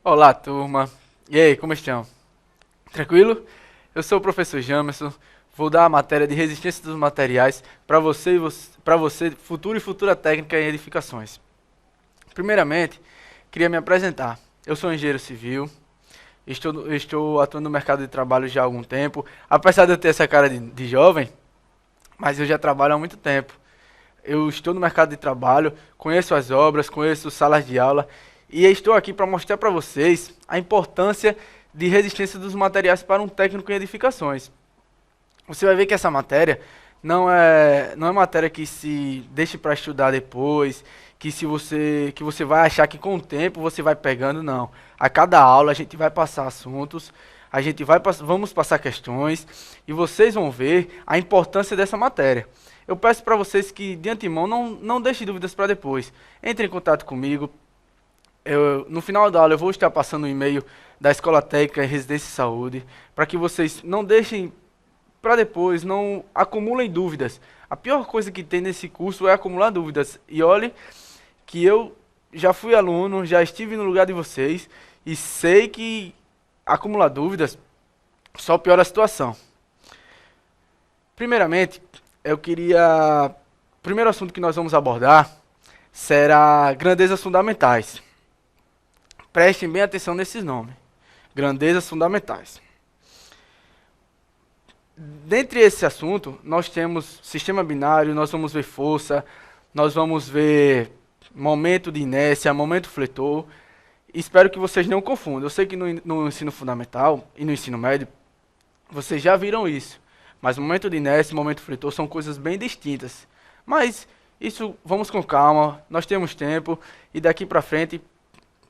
Olá, turma. E aí, como estão? Tranquilo? Eu sou o professor Jamerson. Vou dar a matéria de resistência dos materiais para você, futuro e futura técnica em edificações. Primeiramente, queria me apresentar. Eu sou engenheiro civil. Estou atuando no mercado de trabalho já há algum tempo. Apesar de eu ter essa cara de jovem, mas eu já trabalho há muito tempo. Eu estou no mercado de trabalho, conheço as obras, conheço salas de aula e estou aqui para mostrar para vocês a importância de resistência dos materiais para um técnico em edificações. Você vai ver que essa matéria não é matéria que se deixe para estudar depois, que você vai achar que com o tempo você vai pegando, não. A cada aula a gente vai passar assuntos, vamos passar questões e vocês vão ver a importância dessa matéria. Eu peço para vocês que de antemão não deixem dúvidas para depois. Entre em contato comigo. No final da aula eu vou estar passando o e-mail da Escola Técnica em Residência e Saúde para que vocês não deixem para depois, não acumulem dúvidas. A pior coisa que tem nesse curso é acumular dúvidas. E olhe que eu já fui aluno, já estive no lugar de vocês e sei que acumular dúvidas só piora a situação. Primeiramente, eu queria. O primeiro assunto que nós vamos abordar será grandezas fundamentais. Prestem bem atenção nesses nomes. Grandezas fundamentais. Dentre esse assunto, nós temos sistema binário, nós vamos ver força, nós vamos ver momento de inércia, momento fletor. Espero que vocês não confundam. Eu sei que no ensino fundamental e no ensino médio, vocês já viram isso. Mas momento de inércia e momento fletor são coisas bem distintas. Mas isso, vamos com calma, nós temos tempo e daqui para frente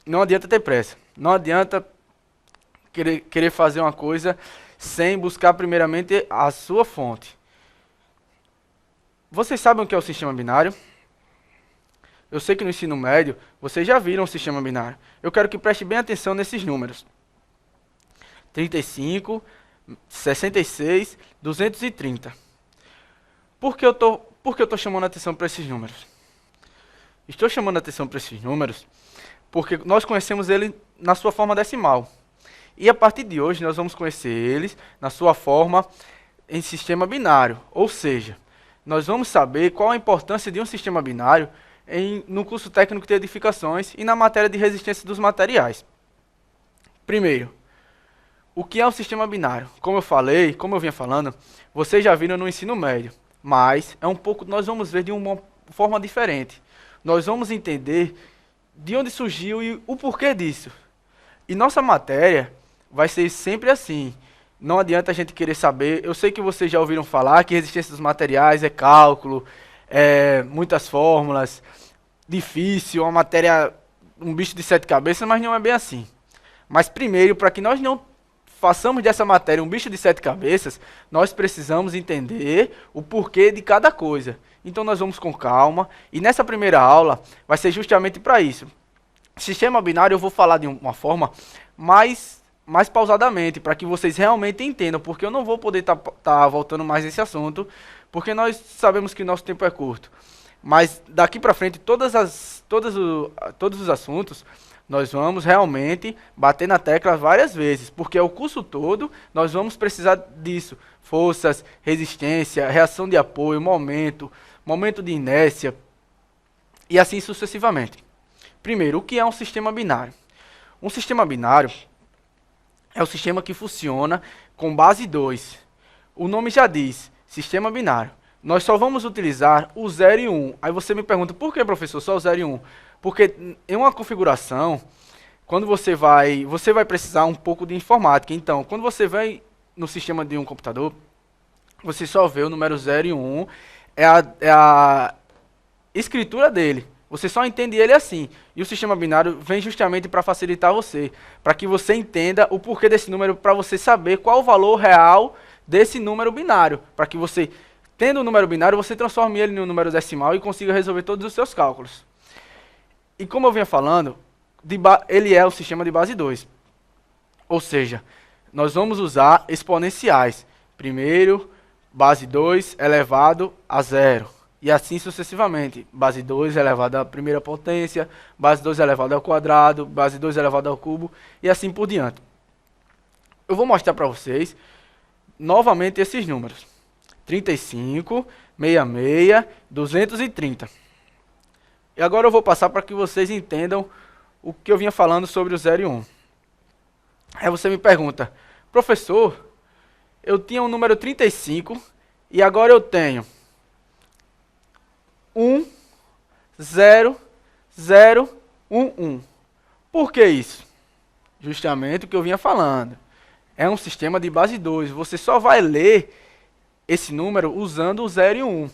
não adianta ter pressa. Não adianta querer fazer uma coisa sem buscar primeiramente a sua fonte. Vocês sabem o que é o sistema binário? Eu sei que no ensino médio vocês já viram o sistema binário. Eu quero que preste bem atenção nesses números. 35, 66, 230. Por que eu estou chamando a atenção para esses números? Estou chamando a atenção para esses números porque nós conhecemos ele na sua forma decimal. E a partir de hoje nós vamos conhecer eles na sua forma em sistema binário. Ou seja, nós vamos saber qual a importância de um sistema binário no curso técnico de edificações e na matéria de resistência dos materiais. Primeiro, o que é um sistema binário? Como eu falei, como eu vinha falando, vocês já viram no ensino médio, mas nós vamos ver de uma forma diferente. Nós vamos entender de onde surgiu e o porquê disso. E nossa matéria vai ser sempre assim. Não adianta a gente querer saber. Eu sei que vocês já ouviram falar que resistência dos materiais é cálculo, muitas fórmulas, difícil, uma matéria, um bicho de sete cabeças, mas não é bem assim. Mas primeiro, para que nós não façamos dessa matéria um bicho de sete cabeças, nós precisamos entender o porquê de cada coisa. Então nós vamos com calma, e nessa primeira aula vai ser justamente para isso. Sistema binário eu vou falar de uma forma mais pausadamente, para que vocês realmente entendam, porque eu não vou poder tá voltando mais nesse assunto, porque nós sabemos que o nosso tempo é curto. Mas daqui para frente, todos os assuntos, nós vamos realmente bater na tecla várias vezes, porque o curso todo nós vamos precisar disso. Forças, resistência, reação de apoio, momento de inércia, e assim sucessivamente. Primeiro, o que é um sistema binário? Um sistema binário é o sistema que funciona com base 2. O nome já diz, sistema binário. Nós só vamos utilizar o 0 e 1. Aí você me pergunta, por que, professor, só o 0 e 1? Porque em uma configuração, quando você vai precisar um pouco de informática. Então, quando você vai no sistema de um computador, você só vê o número 0 e 1, é a escritura dele. Você só entende ele assim. E o sistema binário vem justamente para facilitar você, para que você entenda o porquê desse número, para você saber qual o valor real desse número binário, para que você, tendo o número binário, você transforme ele em um número decimal e consiga resolver todos os seus cálculos. E como eu vinha falando, ele é o sistema de base 2. Ou seja, nós vamos usar exponenciais. Primeiro, base 2 elevado a 0. E assim sucessivamente. Base 2 elevado à primeira potência, base 2 elevado ao quadrado, base 2 elevado ao cubo, e assim por diante. Eu vou mostrar para vocês novamente esses números. 35, 66, 230. E agora eu vou passar para que vocês entendam o que eu vinha falando sobre o 0 e 1. Aí você me pergunta, professor, eu tinha o número 35 e agora eu tenho 1, 0, 0, 1, 1. Por que isso? Justamente o que eu vinha falando. É um sistema de base 2. Você só vai ler esse número usando o 0 e o 1.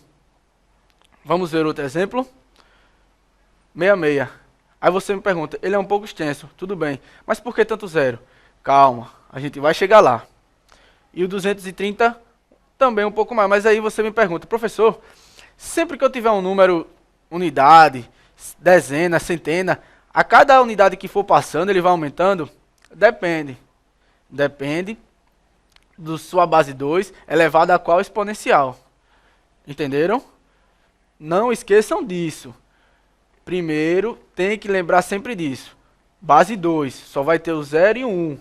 Vamos ver outro exemplo? 66. Aí você me pergunta, ele é um pouco extenso, tudo bem. Mas por que tanto zero? Calma, a gente vai chegar lá. E o 230 também um pouco mais. Mas aí você me pergunta, professor, sempre que eu tiver um número, unidade, dezena, centena, a cada unidade que for passando, ele vai aumentando? Depende. Depende da sua base 2 elevada a qual exponencial. Entenderam? Não esqueçam disso. Primeiro, tem que lembrar sempre disso. Base 2, só vai ter o 0 e o 1.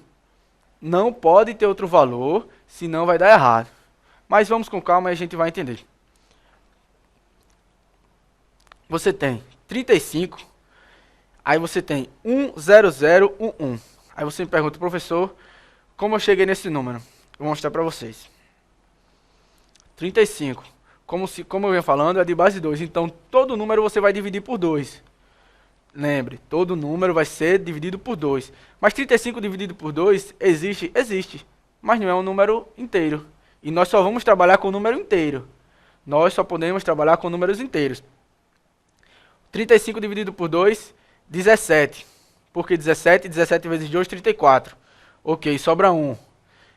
Não pode ter outro valor, senão vai dar errado. Mas vamos com calma e a gente vai entender. Você tem 35, aí você tem 10011. Aí você me pergunta, professor, como eu cheguei nesse número? Eu vou mostrar para vocês. 35, como eu vinha falando, é de base 2. Então, todo número você vai dividir por 2. Lembre, todo número vai ser dividido por 2. Mas 35 dividido por 2 existe? Existe. Mas não é um número inteiro. E nós só vamos trabalhar com o número inteiro. Nós só podemos trabalhar com números inteiros. 35 dividido por 2, 17. Por que 17? 17 vezes 2, 34. Ok, sobra 1.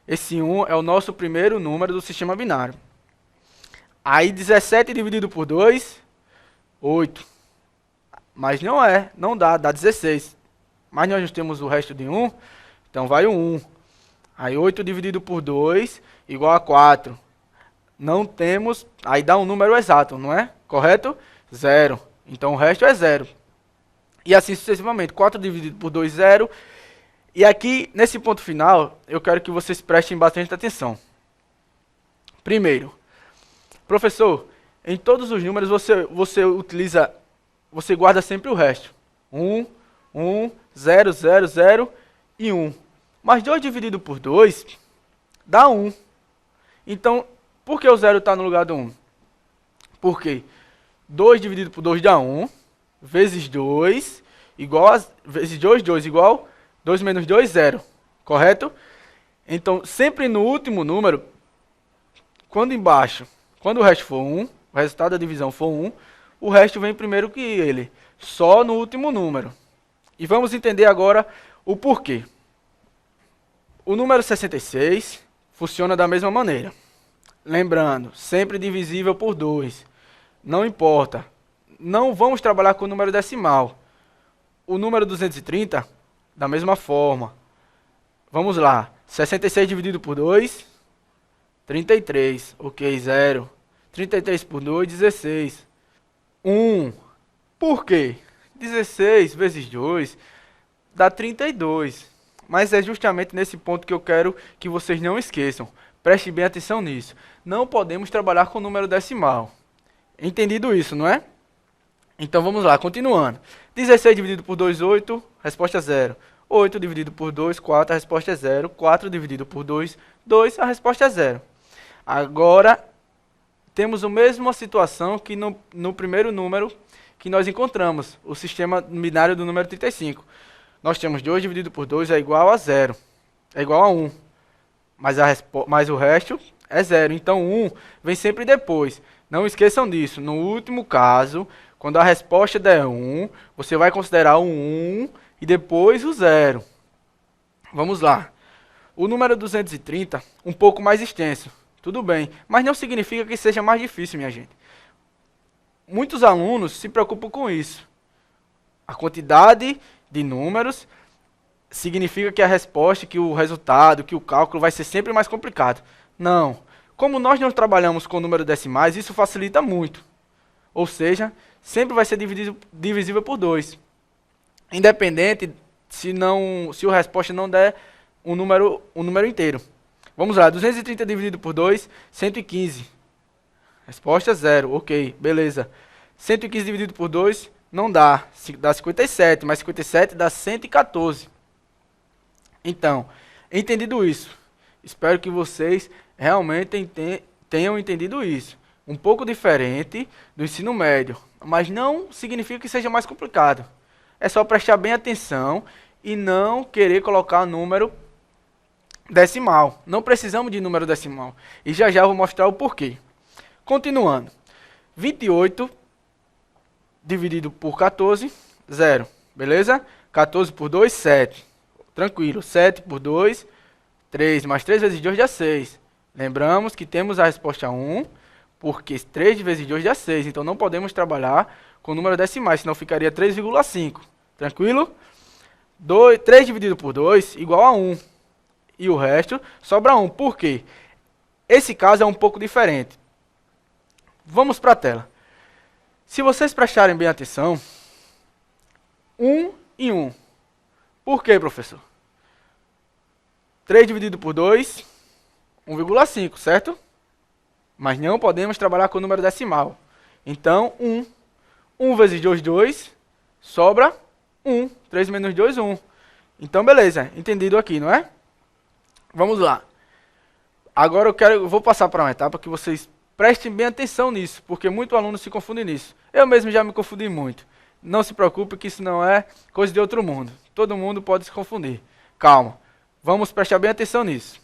Esse 1 é o nosso primeiro número do sistema binário. Aí 17 dividido por 2, 8. Mas não dá 16. Mas nós temos o resto de 1, então vai o 1. Aí 8 dividido por 2, igual a 4. Não temos, aí dá um número exato, não é? Correto? 0. Então o resto é 0. E assim sucessivamente. 4 dividido por 2, 0. E aqui, nesse ponto final, eu quero que vocês prestem bastante atenção. Primeiro, professor, em todos os números você guarda sempre o resto. 1, 1, 0, 0, 0 e 1. Mas 2 dividido por 2 dá 1. Então, por que o 0 está no lugar do 1? Porque 2 dividido por 2 dá 1, vezes 2, vezes 2, 2 igual 2 menos 2, 0. Correto? Então, sempre no último número, quando o resto for 1, o resultado da divisão for 1, o resto vem primeiro que ele, só no último número. E vamos entender agora o porquê. O número 66 funciona da mesma maneira. Lembrando, sempre divisível por 2. Não importa. Não vamos trabalhar com o número decimal. O número 230, da mesma forma. Vamos lá. 66 dividido por 2, 33. Ok, 0. 33 por 2, 16. 1. Por quê? 16 vezes 2 dá 32. Mas é justamente nesse ponto que eu quero que vocês não esqueçam. Preste bem atenção nisso. Não podemos trabalhar com número decimal. Entendido isso, não é? Então vamos lá, continuando. 16 dividido por 2, 8, resposta é 0. 8 dividido por 2, 4, a resposta é 0. 4 dividido por 2, 2, a resposta é 0. Agora, temos a mesma situação que no primeiro número que nós encontramos, o sistema binário do número 35. Nós temos 2 dividido por 2 é igual a 0, é igual a 1. Mas o resto é 0, então 1 vem sempre depois. Não esqueçam disso, no último caso, quando a resposta der 1, você vai considerar o 1 e depois o 0. Vamos lá. O número 230, um pouco mais extenso. Tudo bem, mas não significa que seja mais difícil, minha gente. Muitos alunos se preocupam com isso. A quantidade de números significa que a resposta, que o resultado, que o cálculo vai ser sempre mais complicado. Não. Como nós não trabalhamos com números decimais, isso facilita muito. Ou seja, sempre vai ser divisível por 2. Independente se a resposta não der um número inteiro. Vamos lá, 230 dividido por 2, 115. Resposta 0, ok, beleza. 115 dividido por 2 não dá, dá 57, mas 57 dá 114. Então, entendido isso, espero que vocês realmente tenham entendido isso. Um pouco diferente do ensino médio, mas não significa que seja mais complicado. É só prestar bem atenção e não querer colocar número decimal. Não precisamos de número decimal. E já já eu vou mostrar o porquê. Continuando. 28 dividido por 14, 0. Beleza? 14 por 2, 7. Tranquilo. 7 por 2, 3. Mais 3 vezes 2 dá 6. Lembramos que temos a resposta 1, porque 3 vezes 2 dá 6. Então não podemos trabalhar com número decimais, senão ficaria 3,5. Tranquilo? 3 dividido por 2 igual a 1. E o resto sobra 1. Por quê? Esse caso é um pouco diferente. Vamos para a tela. Se vocês prestarem bem atenção, 1 e 1. Por quê, professor? 3 dividido por 2, 1,5, certo? Mas não podemos trabalhar com número decimal. Então, 1. 1 vezes 2, 2. Sobra 1. 3 menos 2, 1. Então, beleza. Entendido aqui, não é? Vamos lá. Agora eu vou passar para uma etapa que vocês prestem bem atenção nisso, porque muitos alunos se confundem nisso. Eu mesmo já me confundi muito. Não se preocupe que isso não é coisa de outro mundo. Todo mundo pode se confundir. Calma. Vamos prestar bem atenção nisso.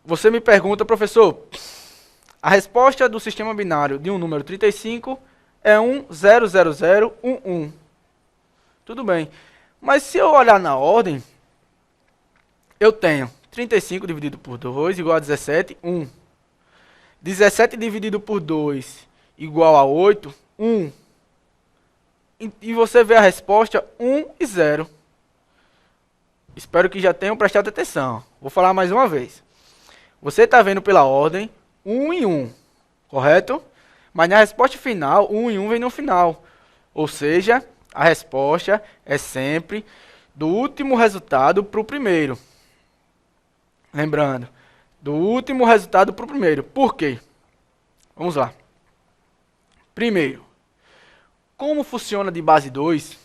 Você me pergunta, professor, a resposta do sistema binário de um número 35 é 1,00011. Tudo bem. Mas se eu olhar na ordem, eu tenho 35 dividido por 2 igual a 17, 1. 17 dividido por 2 igual a 8, 1. E você vê a resposta 1 e 0. Espero que já tenham prestado atenção. Vou falar mais uma vez. Você está vendo pela ordem 1 e 1, correto? Mas na resposta final, 1 e 1 vem no final. Ou seja, a resposta é sempre do último resultado para o primeiro. Lembrando, do último resultado para o primeiro. Por quê? Vamos lá. Primeiro, como funciona de base 2,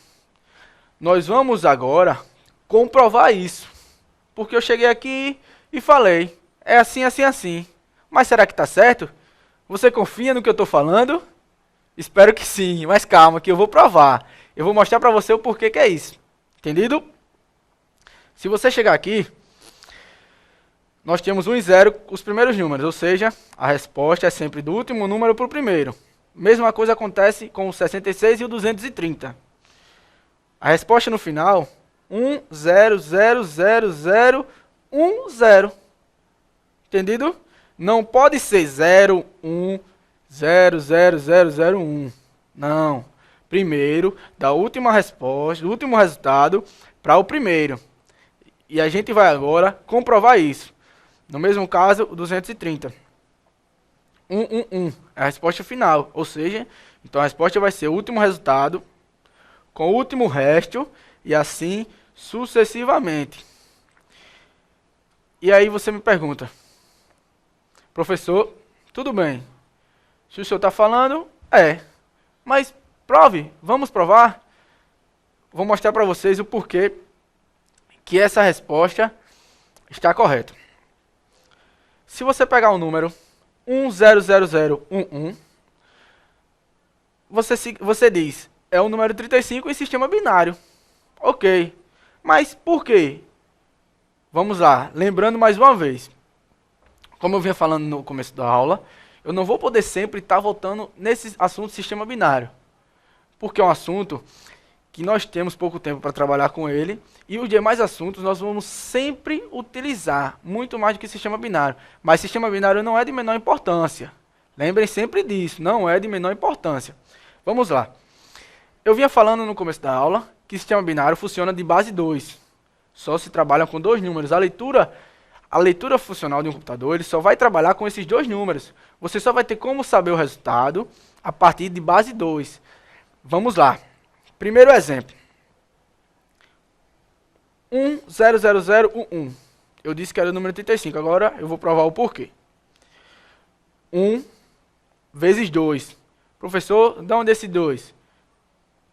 nós vamos agora comprovar isso. Porque eu cheguei aqui e falei, é assim, assim, assim. Mas será que está certo? Você confia no que eu estou falando? Espero que sim, mas calma que eu vou provar. Eu vou mostrar para você o porquê que é isso. Entendido? Se você chegar aqui, nós temos 1 e 0, os primeiros números, ou seja, a resposta é sempre do último número para o primeiro. Mesma coisa acontece com o 66 e o 230. A resposta no final, 1, 0, 0, 0, 0, 1, 0. Entendido? Não pode ser 0, 1, 0, 0, 0, 0, 1. Não. Primeiro, da última resposta, do último resultado para o primeiro. E a gente vai agora comprovar isso. No mesmo caso, o 230. 1, 1, 1. É a resposta final. Ou seja, então a resposta vai ser o último resultado com o último resto e assim sucessivamente. E aí você me pergunta, professor, tudo bem. Se o senhor está falando, mas prove, vamos provar. Vou mostrar para vocês o porquê que essa resposta está correta. Se você pegar o número 100011, você diz, é o número 35 em sistema binário. Ok, mas por quê? Vamos lá, lembrando mais uma vez. Como eu vinha falando no começo da aula, eu não vou poder sempre estar voltando nesse assunto do sistema binário. Porque é um assunto que nós temos pouco tempo para trabalhar com ele, e os demais assuntos nós vamos sempre utilizar, muito mais do que sistema binário. Mas sistema binário não é de menor importância. Lembrem sempre disso, não é de menor importância. Vamos lá. Eu vinha falando no começo da aula que sistema binário funciona de base 2. Só se trabalham com 2 números. A leitura a leitura funcional de um computador, ele só vai trabalhar com esses dois números. Você só vai ter como saber o resultado a partir de base 2. Vamos lá. Primeiro exemplo. 1000011. Eu disse que era o número 35, agora eu vou provar o porquê. 1 vezes 2. Professor, de onde é esse 2?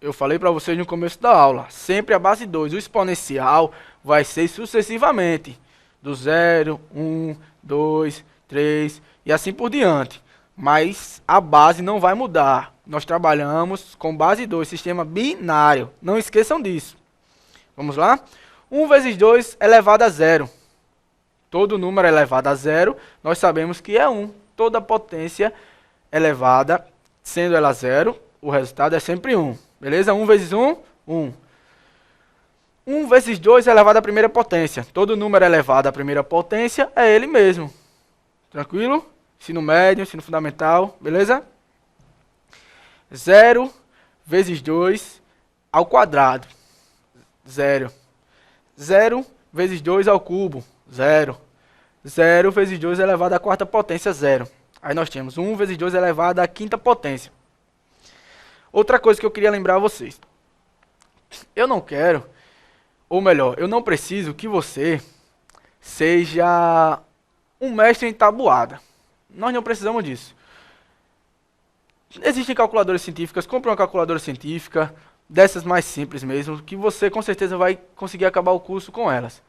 Eu falei para vocês no começo da aula, sempre a base 2. O exponencial vai ser sucessivamente. Do 0, 1, 2, 3 e assim por diante. Mas a base não vai mudar. Nós trabalhamos com base 2, sistema binário. Não esqueçam disso. Vamos lá? 1 vezes 2 elevado a 0. Todo número elevado a 0, nós sabemos que é 1. Toda potência elevada, sendo ela 0, o resultado é sempre 1. Beleza? 1 vezes 1, 1. 1 vezes 2 elevado à primeira potência. Todo número elevado à primeira potência é ele mesmo. Tranquilo? Ensino médio, ensino fundamental, beleza? 0 vezes 2 ao quadrado. 0. 0 vezes 2 ao cubo. 0. 0 vezes 2 elevado à quarta potência, 0. Aí nós temos 1 vezes 2 elevado à quinta potência. Outra coisa que eu queria lembrar a vocês. Eu não quero, ou melhor, eu não preciso que você seja um mestre em tabuada. Nós não precisamos disso. Existem calculadoras científicas, compre uma calculadora científica, dessas mais simples mesmo, que você com certeza vai conseguir acabar o curso com elas.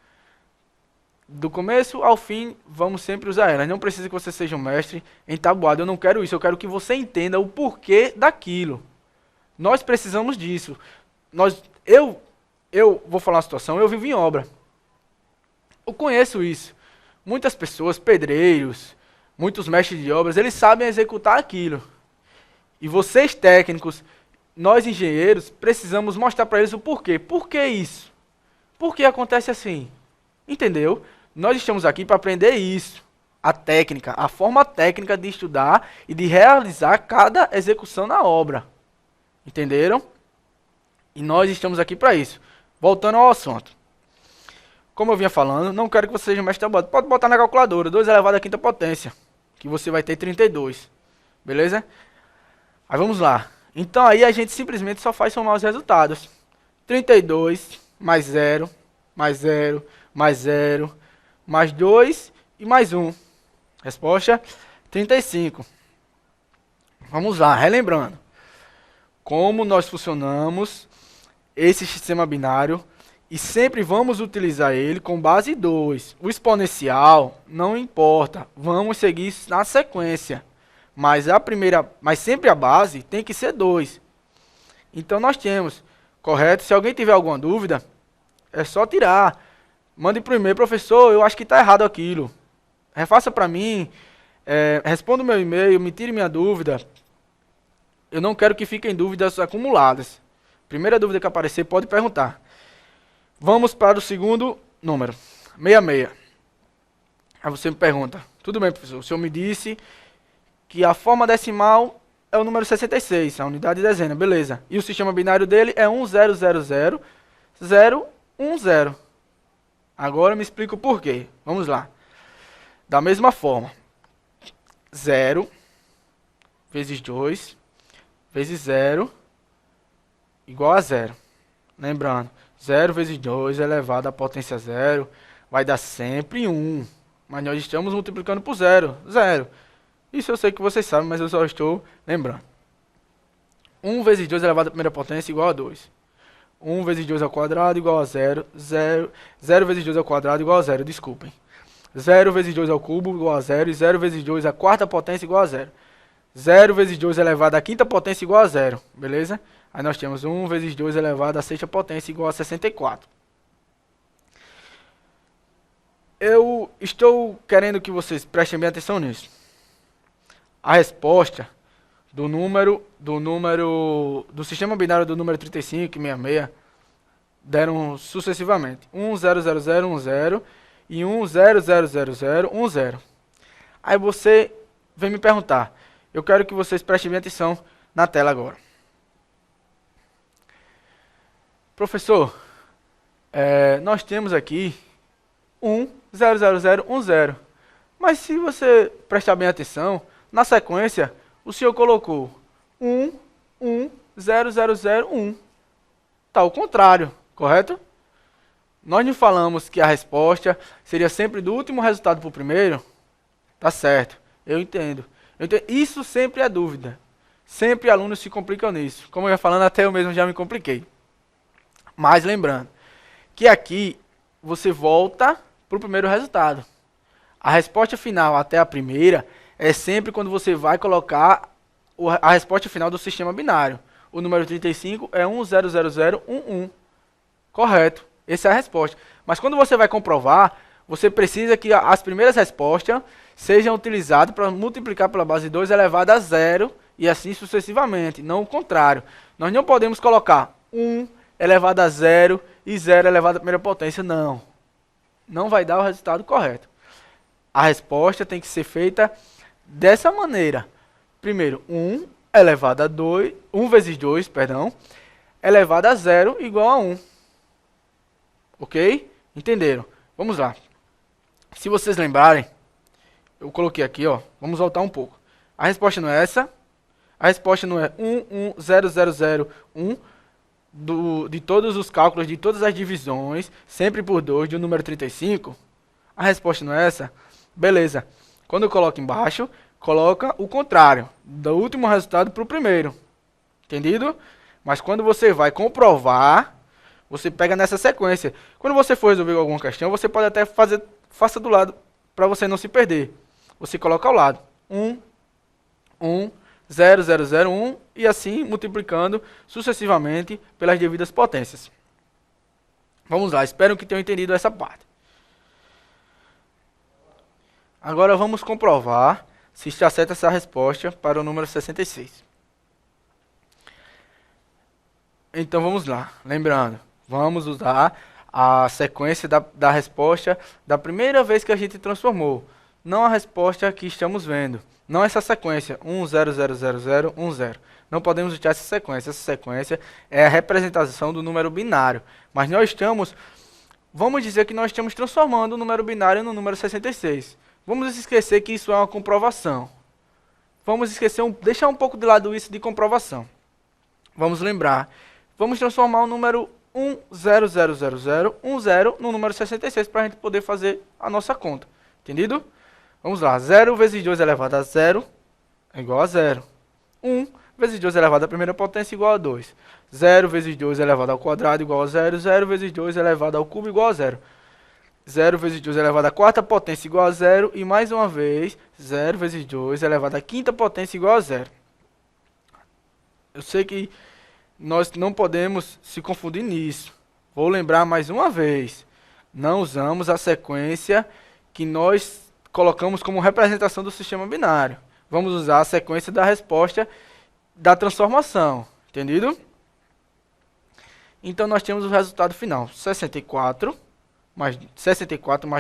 Do começo ao fim, vamos sempre usar elas. Não precisa que você seja um mestre em tabuada. Eu não quero isso, eu quero que você entenda o porquê daquilo. Nós precisamos disso. Eu vou falar uma situação, eu vivo em obra. Eu conheço isso. Muitas pessoas, pedreiros, muitos mestres de obras, eles sabem executar aquilo. E vocês técnicos, nós engenheiros, precisamos mostrar para eles o porquê. Por que isso? Por que acontece assim? Entendeu? Nós estamos aqui para aprender isso. A técnica, a forma técnica de estudar e de realizar cada execução na obra. Entenderam? E nós estamos aqui para isso. Voltando ao assunto. Como eu vinha falando, não quero que você seja mestre tabuado. Pode botar na calculadora, 2 elevado à quinta potência, que você vai ter 32. Beleza? Aí vamos lá. Então aí a gente simplesmente só faz somar os resultados. 32 mais 0, mais 0, mais 0, mais 2 e mais 1. Resposta 35. Vamos lá, relembrando. Como nós funcionamos esse sistema binário e sempre vamos utilizar ele com base 2. O exponencial não importa, vamos seguir na sequência, mas sempre a base tem que ser 2. Então nós temos, correto? Se alguém tiver alguma dúvida, é só tirar. Mande para o e-mail, professor, eu acho que está errado aquilo. Refaça para mim, responda o meu e-mail, me tire minha dúvida. Eu não quero que fiquem dúvidas acumuladas. Primeira dúvida que aparecer, pode perguntar. Vamos para o segundo número, 66. Aí você me pergunta, tudo bem, professor, o senhor me disse que a forma decimal é o número 66, a unidade de dezena, beleza. E o sistema binário dele é 1000010. Agora me explica o porquê. Vamos lá. Da mesma forma, 0 vezes 2 vezes 0 igual a 0. Lembrando, 0 vezes 2 elevado à potência 0 vai dar sempre 1. Mas nós estamos multiplicando por 0. 0. Isso eu sei que vocês sabem, mas eu só estou lembrando. 1 vezes 2 elevado à primeira potência igual a 2. 1 vezes 2 ao quadrado igual a 0. 0 vezes 2 ao quadrado igual a 0, desculpem. 0 vezes 2 ao cubo igual a 0. E 0 vezes 2 à quarta potência igual a 0. 0 vezes 2 elevado à quinta potência igual a 0, beleza? Aí nós temos 1 vezes 2 elevado à sexta potência igual a 64. Eu estou querendo que vocês prestem bem atenção nisso. A resposta do sistema binário do número 35 e 66 deram sucessivamente 1000010 e 1000010. Aí você vem me perguntar. Eu quero que vocês prestem bem atenção na tela agora. Professor, nós temos aqui 1 10. Mas se você prestar bem atenção, na sequência, o senhor colocou 1, 1, 0, 0, 0, 1. Está ao contrário, correto? Nós não falamos que a resposta seria sempre do último resultado para o primeiro? Tá certo, eu entendo. Isso sempre é dúvida. Sempre alunos se complicam nisso. Como eu ia falando, até eu mesmo já me compliquei. Mas lembrando, que aqui você volta para o primeiro resultado. A resposta final até a primeira é sempre quando você vai colocar a resposta final do sistema binário. O número 35 é 100011. Correto. Essa é a resposta. Mas quando você vai comprovar, você precisa que as primeiras respostas sejam utilizadas para multiplicar pela base 2 elevado a 0 e assim sucessivamente, não o contrário. Nós não podemos colocar 1 elevado a 0 e 0 elevado à primeira potência, não. Não vai dar o resultado correto. A resposta tem que ser feita dessa maneira. Primeiro, 1 elevado a 2, 1 vezes 2, perdão, elevado a 0 igual a 1. Ok? Entenderam? Vamos lá. Se vocês lembrarem, eu coloquei aqui, ó. Vamos voltar um pouco. A resposta não é essa. A resposta não é 1100001 de todos os cálculos, de todas as divisões, sempre por 2 do número 35. A resposta não é essa. Beleza. Quando eu coloco embaixo, coloca o contrário, do último resultado para o primeiro. Entendido? Mas quando você vai comprovar, você pega nessa sequência. Quando você for resolver alguma questão, você pode até faça do lado, para você não se perder. Você coloca ao lado. 1 e assim multiplicando sucessivamente pelas devidas potências. Vamos lá, espero que tenham entendido essa parte. Agora vamos comprovar se está certa essa resposta para o número 66. Então vamos lá, lembrando, vamos usar a sequência da resposta da primeira vez que a gente transformou, não a resposta que estamos vendo. Não essa sequência, 100010. Não podemos usar essa sequência. Essa sequência é a representação do número binário. Mas nós estamos, vamos dizer que nós estamos transformando o número binário no número 66. Vamos esquecer que isso é uma comprovação. Vamos esquecer, deixar um pouco de lado isso de comprovação. Vamos lembrar. Vamos transformar o número 100010 no número 66 para a gente poder fazer a nossa conta. Entendido? Vamos lá, 0 vezes 2 elevado a 0 é igual a 0. 1 vezes 2 elevado à primeira potência igual a 2. 0 vezes 2 elevado ao quadrado igual a 0. 0 vezes 2 elevado ao cubo igual a 0. 0 vezes 2 elevado à quarta potência igual a 0. E mais uma vez, 0 vezes 2 elevado à quinta potência igual a 0. Eu sei que nós não podemos se confundir nisso. Vou lembrar mais uma vez. Não usamos a sequência que nós colocamos como representação do sistema binário. Vamos usar a sequência da resposta da transformação. Entendido? Então nós temos o resultado final. 64 mais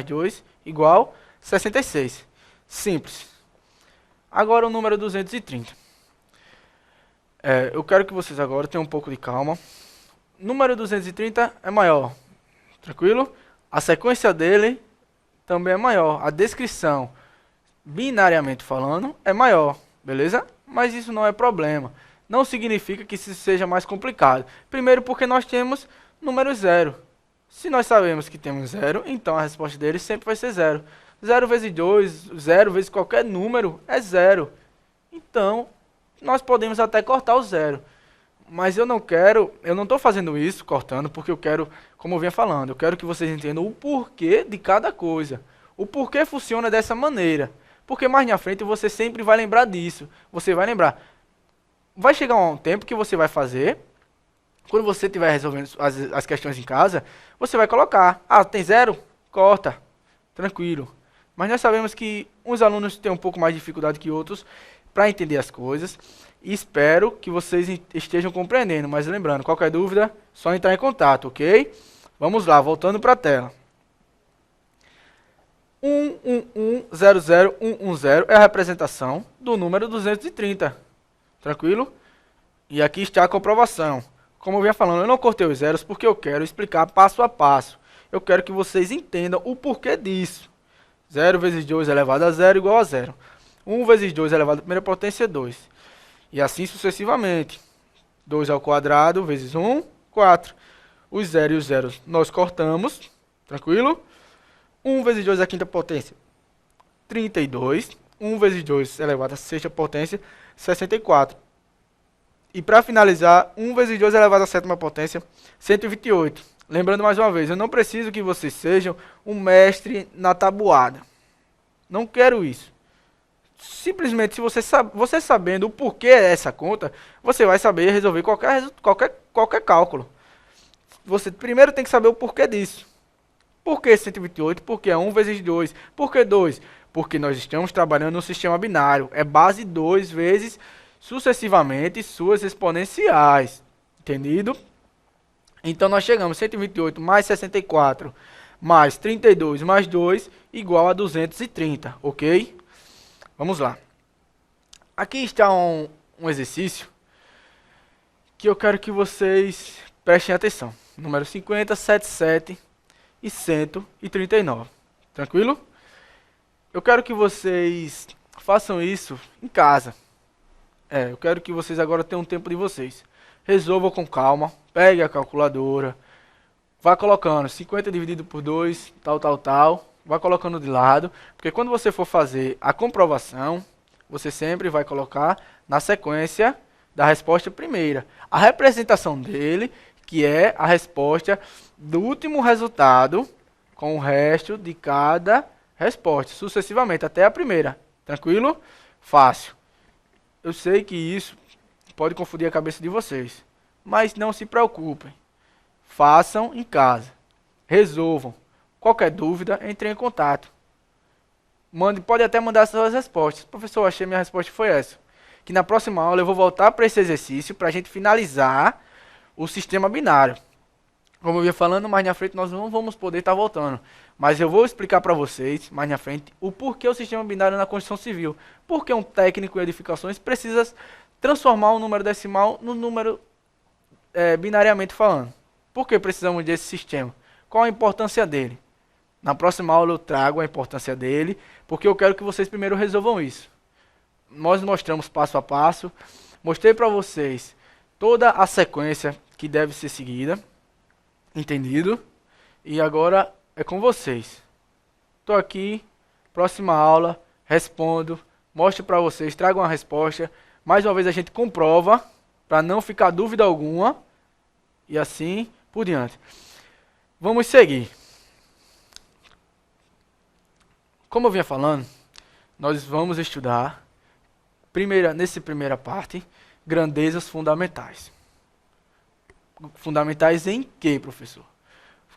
2 igual 66. Simples. Agora o número 230. Eu quero que vocês agora tenham um pouco de calma. Número 230 é maior. Tranquilo? A sequência dele também é maior. A descrição, binariamente falando, é maior. Beleza? Mas isso não é problema. Não significa que isso seja mais complicado. Primeiro porque nós temos número 0. Se nós sabemos que temos 0, então a resposta dele sempre vai ser 0. 0 vezes 2, 0 vezes qualquer número é 0. Então, nós podemos até cortar o 0. Mas eu não estou fazendo isso, cortando, porque eu quero, como eu vinha falando, eu quero que vocês entendam o porquê de cada coisa. O porquê funciona dessa maneira. Porque mais na frente você sempre vai lembrar disso. Você vai lembrar. Vai chegar um tempo que você vai fazer, quando você estiver resolvendo as questões em casa, você vai colocar. Ah, tem 0? Corta. Tranquilo. Mas nós sabemos que uns alunos têm um pouco mais de dificuldade que outros para entender as coisas. E espero que vocês estejam compreendendo. Mas lembrando, qualquer dúvida, só entrar em contato, ok? Vamos lá, voltando para a tela. 1100110 é a representação do número 230. Tranquilo? E aqui está a comprovação. Como eu vinha falando, eu não cortei os zeros porque eu quero explicar passo a passo. eu quero que vocês entendam o porquê disso. 0 vezes 2 elevado a 0 igual a 0. 1 vezes 2 elevado à primeira potência é 2. E assim sucessivamente. 2 ao quadrado vezes 1, 4. Os 0 e os zeros nós cortamos. Tranquilo? 1 vezes 2 à quinta potência, 32. 1 vezes 2 elevado à sexta potência, 64. E para finalizar, 1 vezes 2 elevado à sétima potência, 128. Lembrando mais uma vez, eu não preciso que vocês sejam um mestre na tabuada. Não quero isso. Simplesmente, se você sabendo o porquê dessa conta, você vai saber resolver qualquer cálculo. Você primeiro tem que saber o porquê disso. Por que 128? Porque é 1 vezes 2. Por que 2? Porque nós estamos trabalhando no sistema binário. É base 2 vezes sucessivamente suas exponenciais. Entendido? Então nós chegamos a 128 mais 64 mais 32 mais 2 igual a 230. Ok? Vamos lá. Aqui está um exercício que eu quero que vocês prestem atenção. Número 50, 77 e 139. Tranquilo? Eu quero que vocês façam isso em casa. Eu quero que vocês agora tenham um tempo de vocês. Resolvam com calma. Pegue a calculadora. Vá colocando 50 dividido por 2, tal. Vá colocando de lado. Porque quando você for fazer a comprovação, você sempre vai colocar na sequência da resposta primeira. A representação dele, que é a resposta do último resultado com o resto de cada resposta, sucessivamente, até a primeira. Tranquilo? Fácil. Eu sei que isso pode confundir a cabeça de vocês, mas não se preocupem. Façam em casa. Resolvam. Qualquer dúvida, entre em contato. Pode até mandar suas respostas. Professor, achei minha resposta foi essa. Que na próxima aula eu vou voltar para esse exercício para a gente finalizar o sistema binário. Como eu ia falando, mais na frente nós não vamos poder estar voltando. Mas eu vou explicar para vocês, mais na frente, o porquê o sistema binário na Constituição Civil. Porque um técnico em edificações precisa transformar um número decimal no número binariamente falando. Por que precisamos desse sistema? Qual a importância dele? Na próxima aula eu trago a importância dele, porque eu quero que vocês primeiro resolvam isso. Nós mostramos passo a passo, mostrei para vocês toda a sequência que deve ser seguida. Entendido? E agora é com vocês. Estou aqui, próxima aula, respondo, mostro para vocês, trago uma resposta. Mais uma vez a gente comprova, para não ficar dúvida alguma. E assim por diante. Vamos seguir. Como eu vinha falando, nós vamos estudar, nessa primeira parte, grandezas fundamentais. Fundamentais em quê, professor?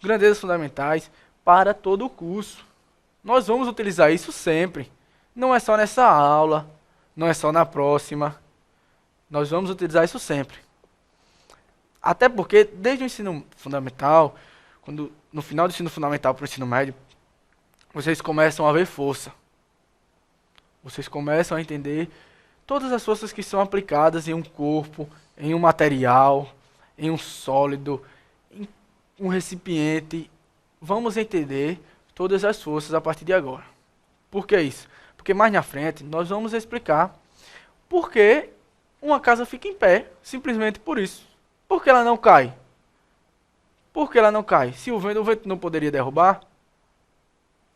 Grandezas fundamentais para todo o curso. Nós vamos utilizar isso sempre. Não é só nessa aula, não é só na próxima. Nós vamos utilizar isso sempre. Até porque, desde o ensino fundamental, no final do ensino fundamental para o ensino médio, vocês começam a ver força. Vocês começam a entender todas as forças que são aplicadas em um corpo, em um material, em um sólido, em um recipiente. Vamos entender todas as forças a partir de agora. Por que isso? Porque mais na frente nós vamos explicar por que uma casa fica em pé, simplesmente por isso. Por que ela não cai? Por que ela não cai? Se o vento não poderia derrubar?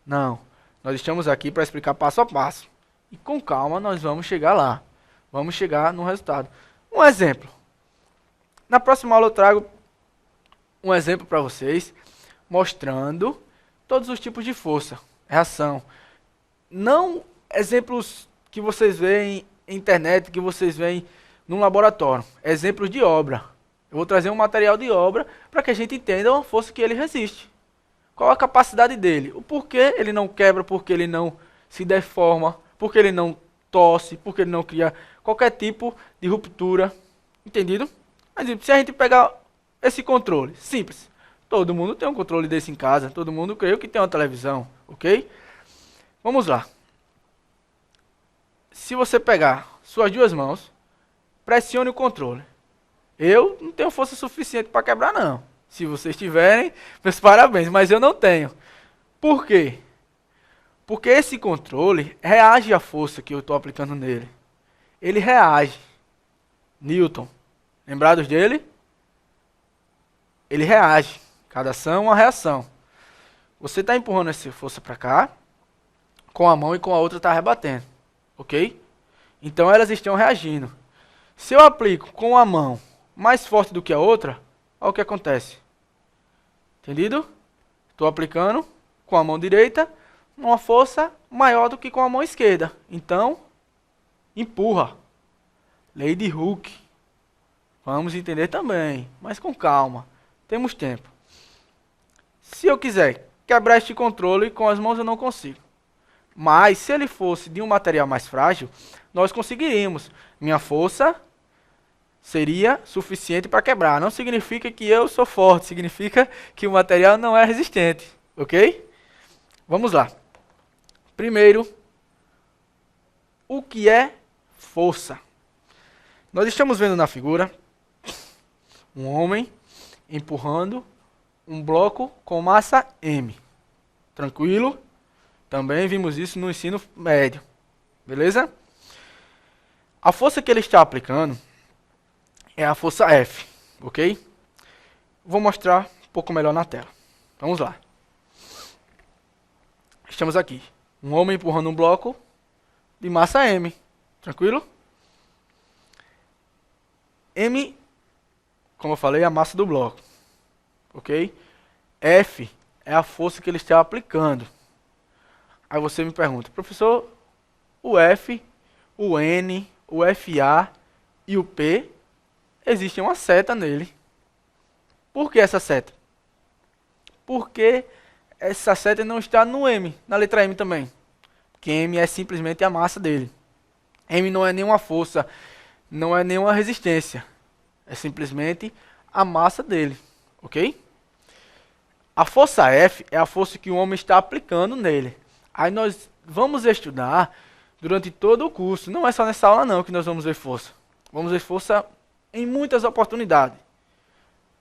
Não. Nós estamos aqui para explicar passo a passo. E com calma nós vamos chegar lá. Vamos chegar no resultado. Um exemplo. Na próxima aula eu trago um exemplo para vocês, mostrando todos os tipos de força, reação. Não exemplos que vocês veem na internet, que vocês veem num laboratório. Exemplos de obra. Eu vou trazer um material de obra para que a gente entenda uma força que ele resiste. Qual a capacidade dele? O porquê ele não quebra, porque ele não se deforma, porque ele não torce, porque ele não cria qualquer tipo de ruptura. Entendido? Mas se a gente pegar esse controle, simples. Todo mundo tem um controle desse em casa. Todo mundo, creio que tem uma televisão, ok? Vamos lá. Se você pegar suas duas mãos, pressione o controle. Eu não tenho força suficiente para quebrar, não. Se vocês tiverem, meus parabéns, mas eu não tenho. Por quê? Porque esse controle reage à força que eu estou aplicando nele. Ele reage. Newton, lembrados dele? Ele reage. Cada ação é uma reação. Você está empurrando essa força para cá, com a mão e com a outra está rebatendo. Ok? Então elas estão reagindo. Se eu aplico com a mão mais forte do que a outra, olha o que acontece. Entendido? Estou aplicando com a mão direita uma força maior do que com a mão esquerda. Então, empurra. Lei de Hooke. Vamos entender também, mas com calma. Temos tempo. Se eu quiser quebrar este controle, com as mãos eu não consigo. Mas, se ele fosse de um material mais frágil, nós conseguiríamos. Minha força seria suficiente para quebrar. Não significa que eu sou forte, significa que o material não é resistente. Ok? Vamos lá. Primeiro, o que é força? Nós estamos vendo na figura um homem empurrando um bloco com massa M. Tranquilo? Também vimos isso no ensino médio. Beleza? A força que ele está aplicando é a força F. Ok? Vou mostrar um pouco melhor na tela. Vamos lá. Estamos aqui. Um homem empurrando um bloco de massa M. Tranquilo? M, como eu falei, é a massa do bloco. Ok? F é a força que ele está aplicando. Aí você me pergunta, professor, o F, o N, o FA e o P, existe uma seta nele. Por que essa seta? Porque essa seta não está no M, na letra M também. Porque M é simplesmente a massa dele. M não é nenhuma força, não é nenhuma resistência. É simplesmente a massa dele. Ok? A força F é a força que o homem está aplicando nele. Aí nós vamos estudar durante todo o curso. Não é só nessa aula não que nós vamos ver força. Vamos ver força em muitas oportunidades.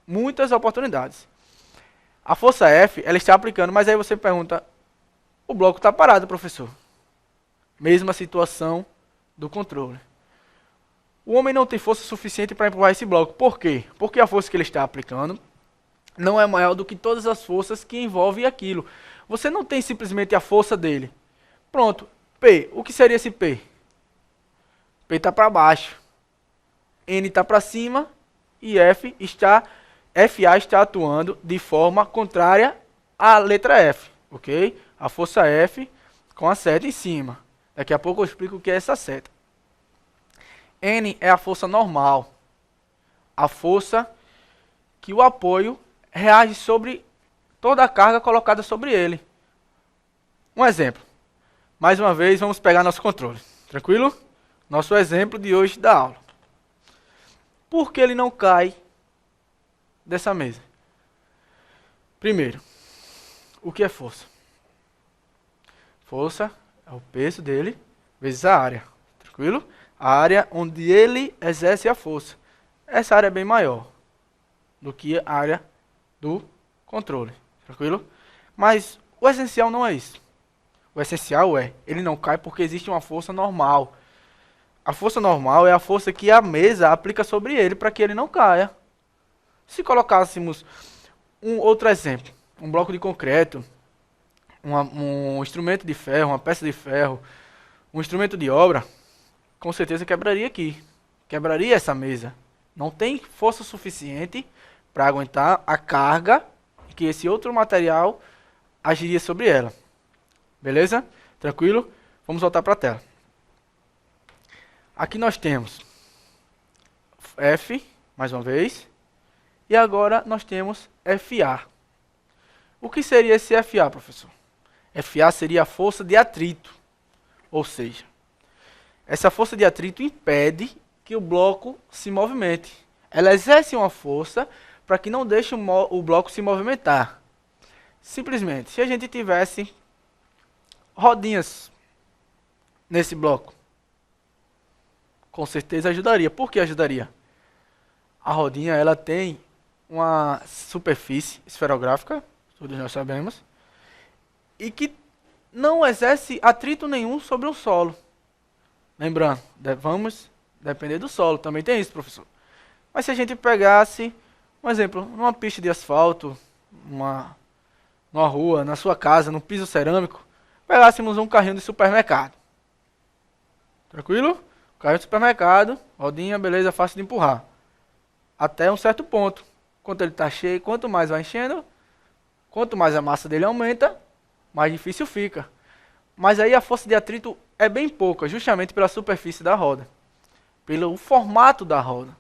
Muitas oportunidades. A força F, ela está aplicando, mas aí você pergunta, o bloco está parado, professor. Mesma situação do controle. O homem não tem força suficiente para empurrar esse bloco. Por quê? Porque a força que ele está aplicando não é maior do que todas as forças que envolvem aquilo. Você não tem simplesmente a força dele. Pronto. P. O que seria esse P? P está para baixo. N está para cima. E FA está atuando de forma contrária à letra F. Ok? A força F com a seta em cima. Daqui a pouco eu explico o que é essa seta. N é a força normal. A força que o apoio reage sobre toda a carga colocada sobre ele. Um exemplo. Mais uma vez, vamos pegar nosso controle. Tranquilo? Nosso exemplo de hoje da aula. Por que ele não cai dessa mesa? Primeiro, o que é força? Força é o peso dele vezes a área. Tranquilo? A área onde ele exerce a força. Essa área é bem maior do que a área do controle. Tranquilo? Mas o essencial não é isso. O essencial é, ele não cai porque existe uma força normal. A força normal é a força que a mesa aplica sobre ele para que ele não caia. Se colocássemos um outro exemplo, um bloco de concreto, um instrumento de ferro, uma peça de ferro, um instrumento de obra, com certeza quebraria aqui. Quebraria essa mesa. Não tem força suficiente para aguentar a carga que esse outro material agiria sobre ela. Beleza? Tranquilo? Vamos voltar para a tela. Aqui nós temos F, mais uma vez. E agora nós temos FA. O que seria esse FA, professor? FA seria a força de atrito. Ou seja, essa força de atrito impede que o bloco se movimente. Ela exerce uma força para que não deixe o bloco se movimentar. Simplesmente, se a gente tivesse rodinhas nesse bloco, com certeza ajudaria. Por que ajudaria? A rodinha ela tem uma superfície esferográfica, todos nós sabemos, e que não exerce atrito nenhum sobre o solo. Lembrando, vamos depender do solo, também tem isso, professor. Mas se a gente pegasse, um exemplo, numa pista de asfalto, numa rua, na sua casa, num piso cerâmico, pegássemos um carrinho de supermercado. Tranquilo? Carrinho de supermercado, rodinha, beleza, fácil de empurrar. Até um certo ponto. Quando ele está cheio, quanto mais vai enchendo, quanto mais a massa dele aumenta, mais difícil fica. Mas aí a força de atrito é bem pouca, justamente pela superfície da roda. Pelo formato da roda.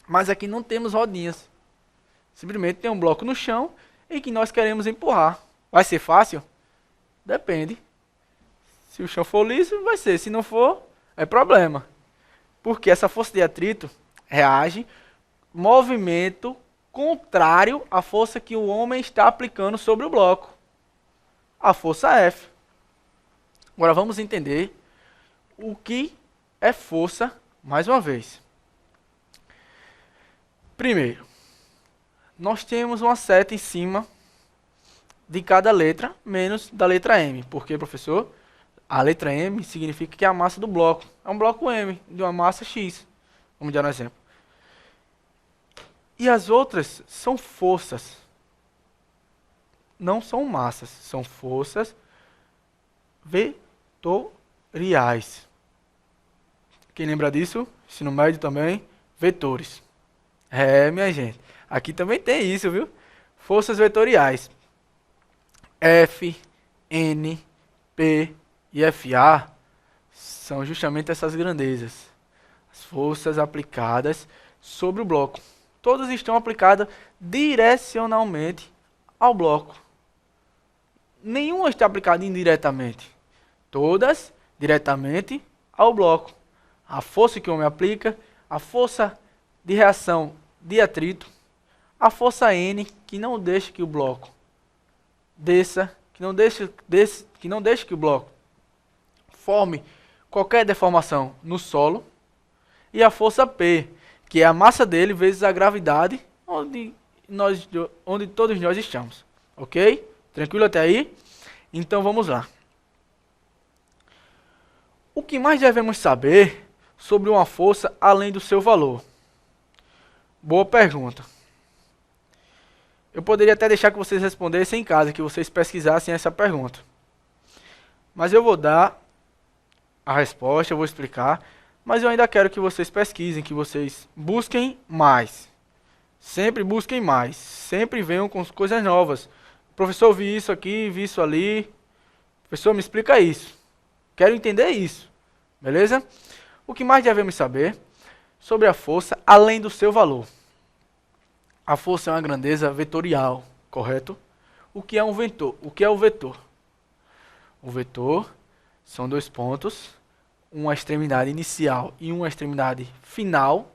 Mas aqui não temos rodinhas. Simplesmente tem um bloco no chão e que nós queremos empurrar. Vai ser fácil? Depende. Se o chão for liso, vai ser. Se não for, é problema. Porque essa força de atrito reage movimento contrário à força que o homem está aplicando sobre o bloco. A força F. Agora vamos entender o que é força mais uma vez. Primeiro, nós temos uma seta em cima de cada letra, menos da letra M. Por quê, professor? A letra M significa que é a massa do bloco. É um bloco M, de uma massa X. Vamos dar um exemplo. E as outras são forças. Não são massas, são forças vetoriais. Quem lembra disso? Ensino médio também, vetores. Minha gente, aqui também tem isso, viu? Forças vetoriais. F, N, P e FA são justamente essas grandezas. As forças aplicadas sobre o bloco. Todas estão aplicadas direcionalmente ao bloco. Nenhuma está aplicada indiretamente. Todas diretamente ao bloco. A força que o homem aplica, a força de reação de atrito, a força N que não deixa que o bloco desça, que não deixa que o bloco forme qualquer deformação no solo, e a força P, que é a massa dele vezes a gravidade onde todos nós estamos. Ok? Tranquilo até aí? Então vamos lá. O que mais devemos saber sobre uma força além do seu valor? Boa pergunta. Eu poderia até deixar que vocês respondessem em casa, que vocês pesquisassem essa pergunta. Mas eu vou dar a resposta, eu vou explicar, mas eu ainda quero que vocês pesquisem, que vocês busquem mais. Sempre busquem mais, sempre venham com coisas novas. Professor, vi isso aqui, vi isso ali. Professor, me explica isso. Quero entender isso. Beleza? O que mais devemos saber sobre a força além do seu valor? A força é uma grandeza vetorial, correto? O que é um vetor? O que é o vetor? O vetor são dois pontos, uma extremidade inicial e uma extremidade final,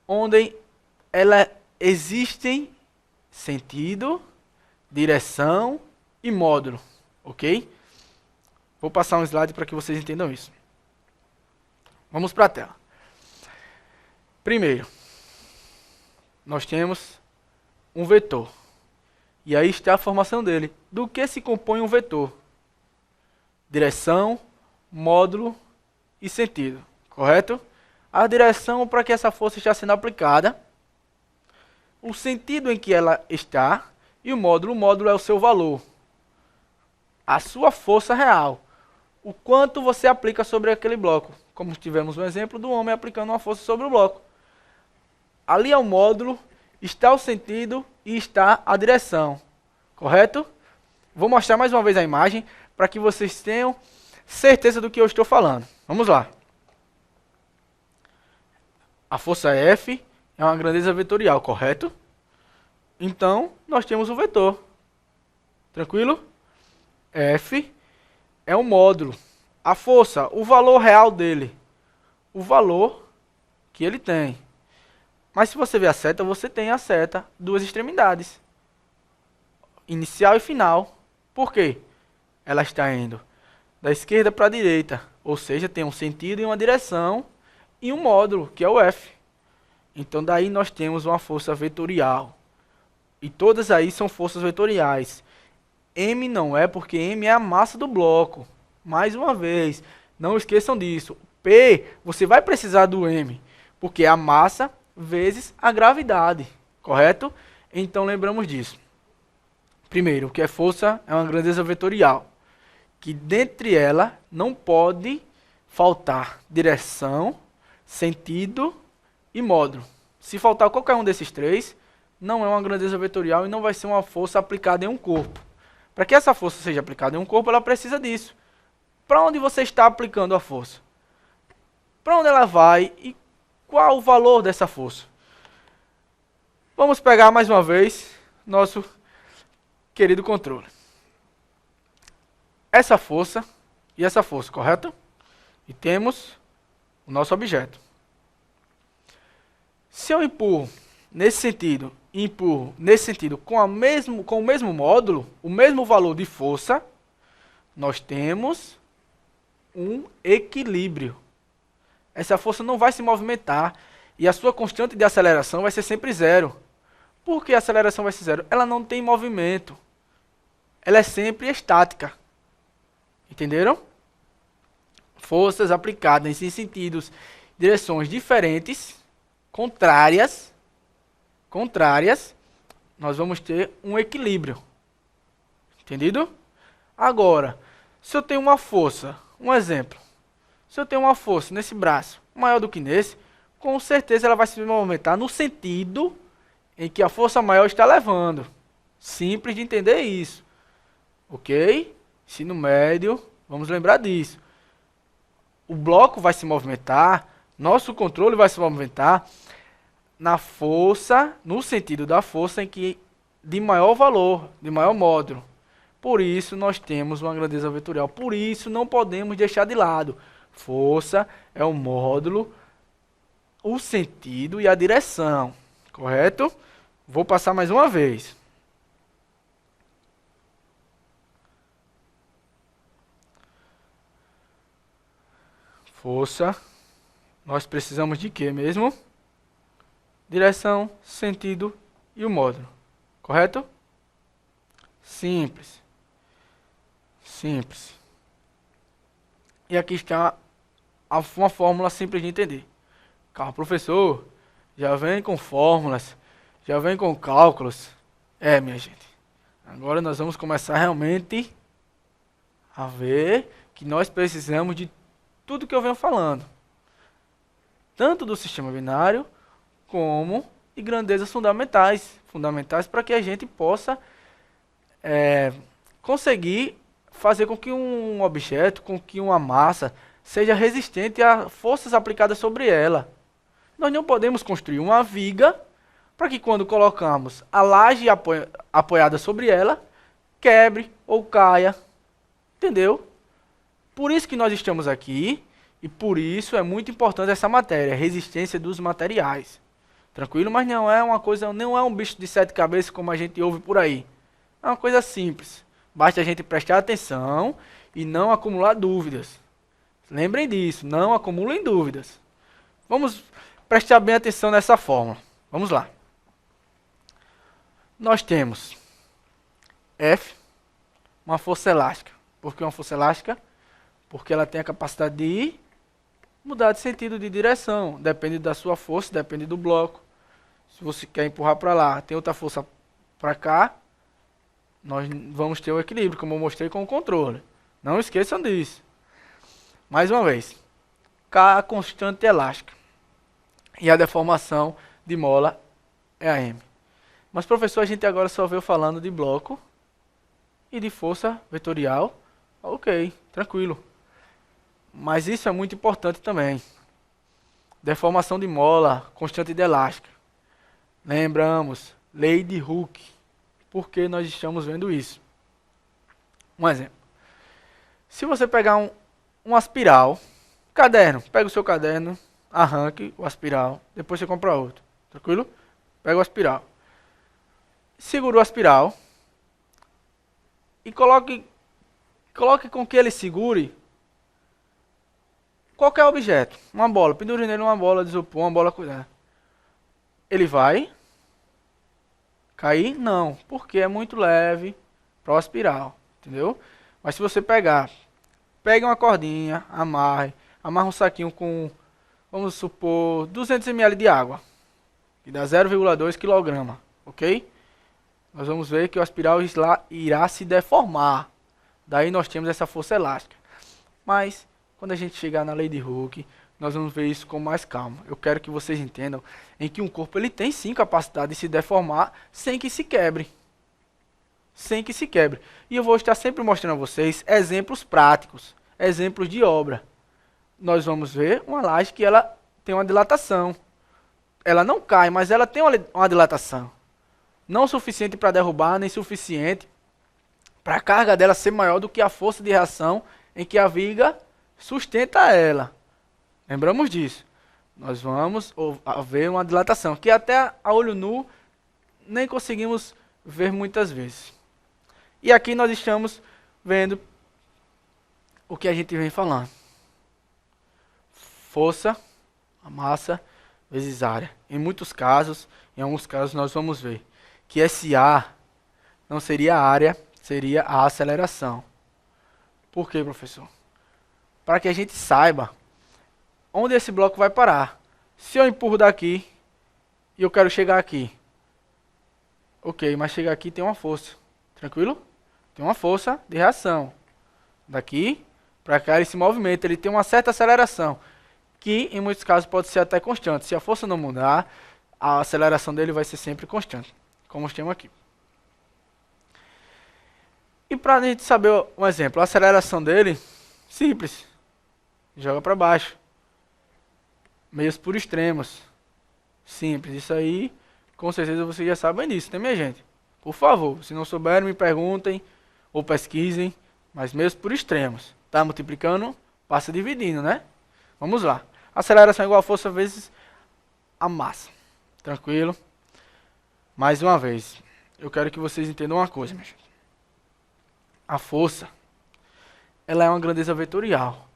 onde existem sentido, direção e módulo, ok? Vou passar um slide para que vocês entendam isso. Vamos para a tela. Primeiro, nós temos um vetor. E aí está a formação dele. Do que se compõe um vetor? Direção, módulo e sentido, correto? A direção para que essa força está sendo aplicada, o sentido em que ela está e o módulo é o seu valor. A sua força real. O quanto você aplica sobre aquele bloco. Como tivemos um exemplo do homem aplicando uma força sobre o bloco. Ali é o módulo, está o sentido e está a direção. Correto? Vou mostrar mais uma vez a imagem para que vocês tenham certeza do que eu estou falando. Vamos lá. A força F é uma grandeza vetorial, correto? Então, nós temos o vetor. Tranquilo? F é um módulo. A força, o valor real dele. O valor que ele tem. Mas se você ver a seta, você tem a seta, duas extremidades. Inicial e final. Por quê? Ela está indo da esquerda para a direita. Ou seja, tem um sentido e uma direção. E um módulo, que é o F. Então daí nós temos uma força vetorial. E todas aí são forças vetoriais. M não é, porque M é a massa do bloco. Mais uma vez, não esqueçam disso. P, você vai precisar do M, porque é a massa vezes a gravidade, correto? Então lembramos disso. Primeiro, o que é força é uma grandeza vetorial, que dentre ela não pode faltar direção, sentido e módulo. Se faltar qualquer um desses três, não é uma grandeza vetorial e não vai ser uma força aplicada em um corpo. Para que essa força seja aplicada em um corpo, ela precisa disso. Para onde você está aplicando a força? Para onde ela vai e qual o valor dessa força? Vamos pegar mais uma vez nosso querido controle. Essa força e essa força, correto? E temos o nosso objeto. Se eu empurro nesse sentido e empurro nesse sentido com o mesmo módulo, o mesmo valor de força, nós temos um equilíbrio. Essa força não vai se movimentar e a sua constante de aceleração vai ser sempre zero. Por que a aceleração vai ser zero? Ela não tem movimento. Ela é sempre estática. Entenderam? Forças aplicadas em sentidos, direções diferentes, contrárias, nós vamos ter um equilíbrio. Entendido? Agora, se eu tenho uma força, um exemplo. Se eu tenho uma força nesse braço maior do que nesse, com certeza ela vai se movimentar no sentido em que a força maior está levando. Simples de entender isso. Ok? Ensino médio, vamos lembrar disso. O bloco vai se movimentar, nosso controle vai se movimentar na força, no sentido da força em que de maior valor, de maior módulo. Por isso nós temos uma grandeza vetorial. Por isso não podemos deixar de lado. Força é o módulo, o sentido e a direção. Correto? Vou passar mais uma vez. Força. Nós precisamos de quê mesmo? Direção, sentido e o módulo. Correto? Simples. Simples. E aqui está uma fórmula simples de entender. Calma, professor, já vem com fórmulas, já vem com cálculos. Minha gente, agora nós vamos começar realmente a ver que nós precisamos de tudo que eu venho falando. Tanto do sistema binário, como de grandezas fundamentais. Fundamentais para que a gente possa conseguir fazer com que um objeto, com que uma massa seja resistente a forças aplicadas sobre ela. Nós não podemos construir uma viga para que quando colocamos a laje apoiada sobre ela, quebre ou caia. Entendeu? Por isso que nós estamos aqui e por isso é muito importante essa matéria, resistência dos materiais. Tranquilo? Mas não é uma coisa, não é um bicho de sete cabeças como a gente ouve por aí. É uma coisa simples. Basta a gente prestar atenção e não acumular dúvidas. Lembrem disso, não acumulem dúvidas. Vamos prestar bem atenção nessa fórmula. Vamos lá. Nós temos F, uma força elástica. Por que uma força elástica? Porque ela tem a capacidade de mudar de sentido, de direção. Depende da sua força, depende do bloco. Se você quer empurrar para lá, tem outra força para cá, nós vamos ter o equilíbrio, como eu mostrei com o controle. Não esqueçam disso. Mais uma vez. K, a constante elástica. E a deformação de mola é a M. Mas, professor, a gente agora só veio falando de bloco e de força vetorial. Ok, tranquilo. Mas isso é muito importante também. Deformação de mola, constante de elástica. Lembramos, lei de Hooke. Por que nós estamos vendo isso? Um exemplo. Se você pegar uma espiral, caderno, pega o seu caderno, arranque o espiral, depois você compra outro. Tranquilo? Pega o espiral. Segura o espiral e coloque com que ele segure qualquer objeto. Uma bola, pendure nele uma bola de isopor, uma bola cuidada. ele vai cair? Não, porque é muito leve para o espiral, entendeu? Mas se você pegue uma cordinha, amarra um saquinho com, vamos supor, 200 ml de água, que dá 0,2 kg, ok? Nós vamos ver que o espiral irá se deformar. Daí nós temos essa força elástica. Mas, quando a gente chegar na lei de Hooke, nós vamos ver isso com mais calma. Eu quero que vocês entendam em que um corpo ele tem sim capacidade de se deformar sem que se quebre. Sem que se quebre. E eu vou estar sempre mostrando a vocês exemplos práticos, exemplos de obra. Nós vamos ver uma laje que ela tem uma dilatação. Ela não cai, mas ela tem uma dilatação. Não suficiente para derrubar, nem suficiente para a carga dela ser maior do que a força de reação em que a viga sustenta ela. Lembramos disso. Nós vamos ver uma dilatação, que até a olho nu nem conseguimos ver muitas vezes. E aqui nós estamos vendo o que a gente vem falando. Força, a massa, vezes área. Em muitos casos, em alguns casos nós vamos ver que esse A não seria a área, seria a aceleração. Por quê, professor? Para que a gente saiba onde esse bloco vai parar. Se eu empurro daqui e eu quero chegar aqui. Ok, mas chegar aqui tem uma força. Tranquilo? Tem uma força de reação. Daqui para cá esse movimento, ele tem uma certa aceleração. Que em muitos casos pode ser até constante. Se a força não mudar, a aceleração dele vai ser sempre constante. Como nós temos aqui. E para a gente saber um exemplo, a aceleração dele, simples. Joga para baixo. Meios por extremos. Simples. Isso aí, com certeza vocês já sabem disso, né, minha gente? Por favor, se não souberem, me perguntem ou pesquisem. Mas meios por extremos. Tá multiplicando, passa dividindo, né? Vamos lá. Aceleração igual a força vezes a massa. Tranquilo? Mais uma vez, eu quero que vocês entendam uma coisa, minha gente. A força, ela é uma grandeza vetorial.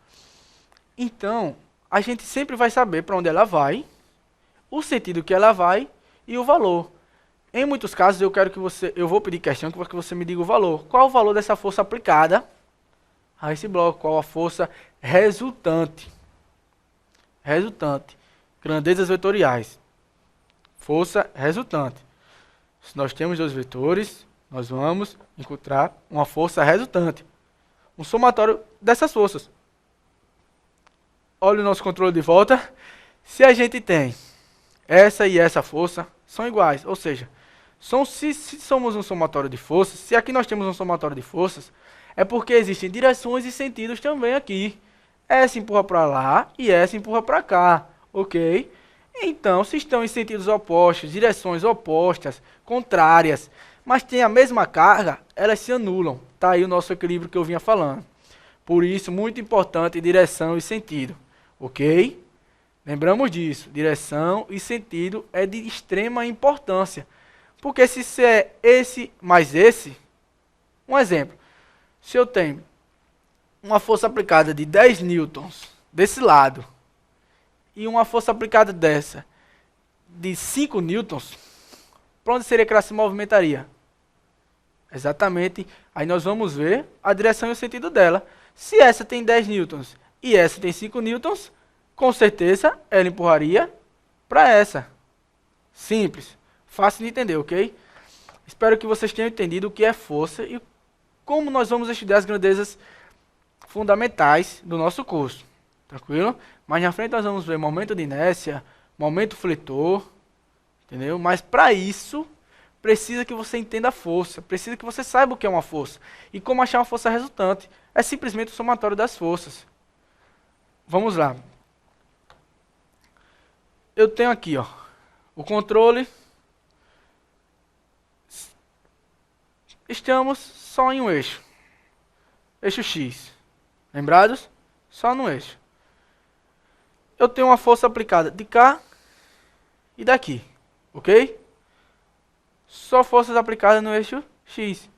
Então, a gente sempre vai saber para onde ela vai, o sentido que ela vai e o valor. Em muitos casos, eu vou pedir questão que você me diga o valor. Qual o valor dessa força aplicada a esse bloco? Qual a força resultante? Resultante. Grandezas vetoriais. Força resultante. Se nós temos dois vetores, nós vamos encontrar uma força resultante. Um somatório dessas forças. Olha o nosso controle de volta. Se a gente tem essa e essa força, são iguais. Ou seja, se somos um somatório de forças, se aqui nós temos um somatório de forças, é porque existem direções e sentidos também aqui. Essa empurra para lá e essa empurra para cá. Ok? Então, se estão em sentidos opostos, direções opostas, contrárias, mas têm a mesma carga, elas se anulam. Está aí o nosso equilíbrio que eu vinha falando. Por isso, muito importante direção e sentido. Ok? Lembramos disso. Direção e sentido é de extrema importância. Porque se é esse mais esse, um exemplo. Se eu tenho uma força aplicada de 10 newtons desse lado, e uma força aplicada dessa de 5 newtons, para onde seria que ela se movimentaria? Exatamente, aí nós vamos ver a direção e o sentido dela. Se essa tem 10 newtons e essa tem 5 newtons, com certeza ela empurraria para essa. Simples, fácil de entender, ok? Espero que vocês tenham entendido o que é força e como nós vamos estudar as grandezas fundamentais do nosso curso. Tranquilo? Mais na frente nós vamos ver momento de inércia, momento fletor, entendeu? Mas para isso, precisa que você entenda a força, precisa que você saiba o que é uma força. E como achar uma força resultante. É simplesmente o somatório das forças. Vamos lá. Eu tenho aqui, ó, o controle. Estamos só em um eixo. Eixo X. Lembrados? Só no eixo. Eu tenho uma força aplicada de cá e daqui, ok? Só forças aplicadas no eixo X.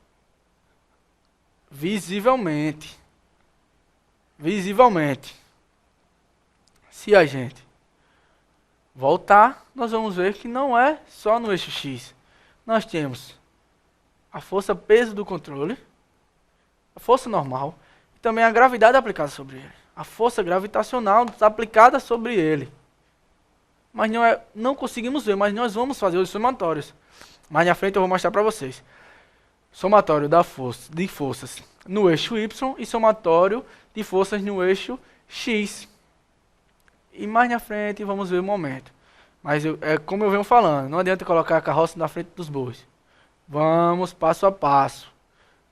Visivelmente. Visivelmente. Se a gente voltar, nós vamos ver que não é só no eixo X. Nós temos a força peso do controle, a força normal, e também a gravidade aplicada sobre ele. A força gravitacional aplicada sobre ele. Mas não conseguimos ver, mas nós vamos fazer os somatórios. Mais na frente eu vou mostrar para vocês. Somatório de forças no eixo Y e somatório de forças no eixo X. E mais na frente vamos ver o momento. Mas é como eu venho falando, não adianta colocar a carroça na frente dos bois. Vamos passo a passo.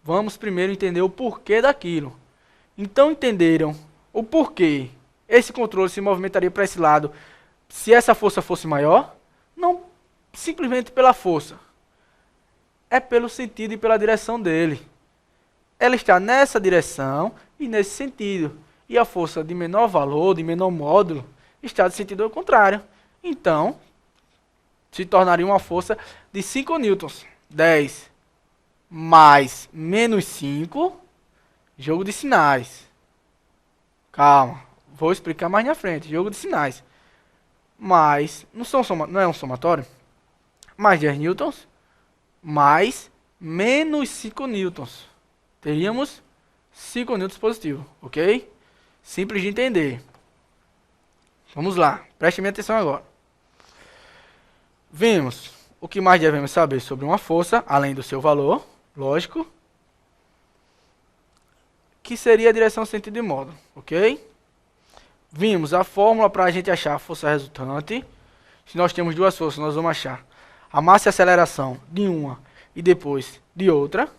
Vamos primeiro entender o porquê daquilo. Então entenderam o porquê esse controle se movimentaria para esse lado se essa força fosse maior? Não simplesmente pela força. É pelo sentido e pela direção dele. Ela está nessa direção e nesse sentido. E a força de menor valor, de menor módulo, está de sentido ao contrário. Então, se tornaria uma força de 5 newtons. 10 mais menos 5, jogo de sinais. Calma, vou explicar mais na frente. Jogo de sinais. Mas, não é um somatório? Mais 10 newtons, mais menos 5 newtons. Teríamos 5 newtons positivo, ok? Simples de entender. Vamos lá, preste minha atenção agora. Vimos o que mais devemos saber sobre uma força, além do seu valor, lógico, que seria a direção, sentido e módulo, ok? Vimos a fórmula para a gente achar a força resultante. Se nós temos duas forças, nós vamos achar a massa e a aceleração de uma e depois de outra,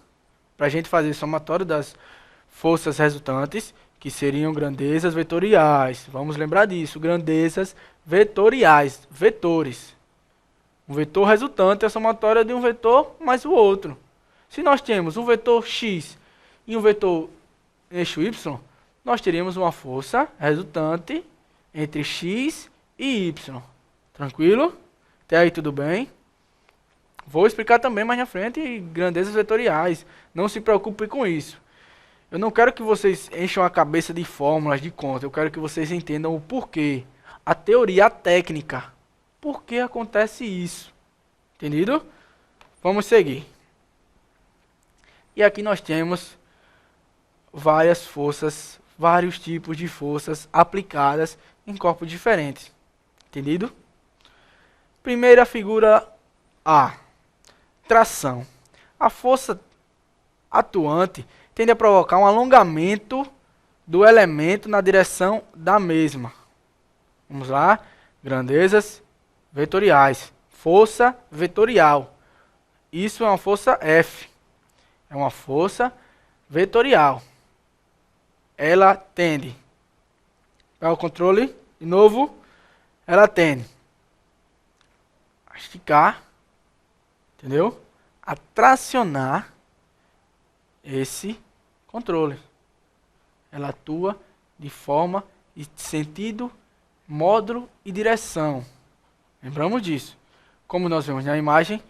para a gente fazer o somatório das forças resultantes, que seriam grandezas vetoriais. Vamos lembrar disso, grandezas vetoriais, vetores. Um vetor resultante é a somatória de um vetor mais o outro. Se nós temos um vetor x e um vetor eixo y, nós teríamos uma força resultante entre x e y. Tranquilo? Até aí tudo bem? Vou explicar também mais na frente grandezas vetoriais. Não se preocupe com isso. Eu não quero que vocês encham a cabeça de fórmulas, de conta. Eu quero que vocês entendam o porquê. A teoria, a técnica. Por que acontece isso? Entendido? Vamos seguir. E aqui nós temos várias forças, vários tipos de forças aplicadas em corpos diferentes. Entendido? Primeira figura A. Tração. A força atuante tende a provocar um alongamento do elemento na direção da mesma. Vamos lá. Grandezas vetoriais. Força vetorial. Isso é uma força F. É uma força vetorial. Ela tende. Para o controle, de novo, ela tende a esticar, entendeu? A tracionar esse controle. Ela atua de forma e sentido, módulo e direção. Lembramos disso. Como nós vemos na imagem,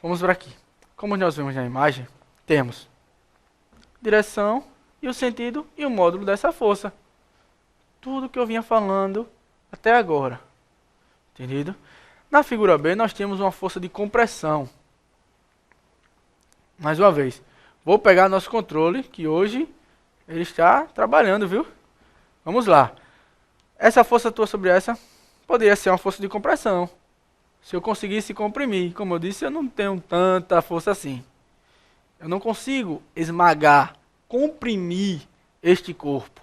vamos para aqui. Como nós vemos na imagem, temos direção e o sentido e o módulo dessa força. Tudo que eu vinha falando até agora. Entendido? Na figura B, nós temos uma força de compressão. Mais uma vez, vou pegar nosso controle, que hoje ele está trabalhando, viu? Vamos lá. Essa força atua sobre essa, poderia ser uma força de compressão. Se eu conseguisse comprimir, como eu disse, eu não tenho tanta força assim. Eu não consigo esmagar, comprimir este corpo.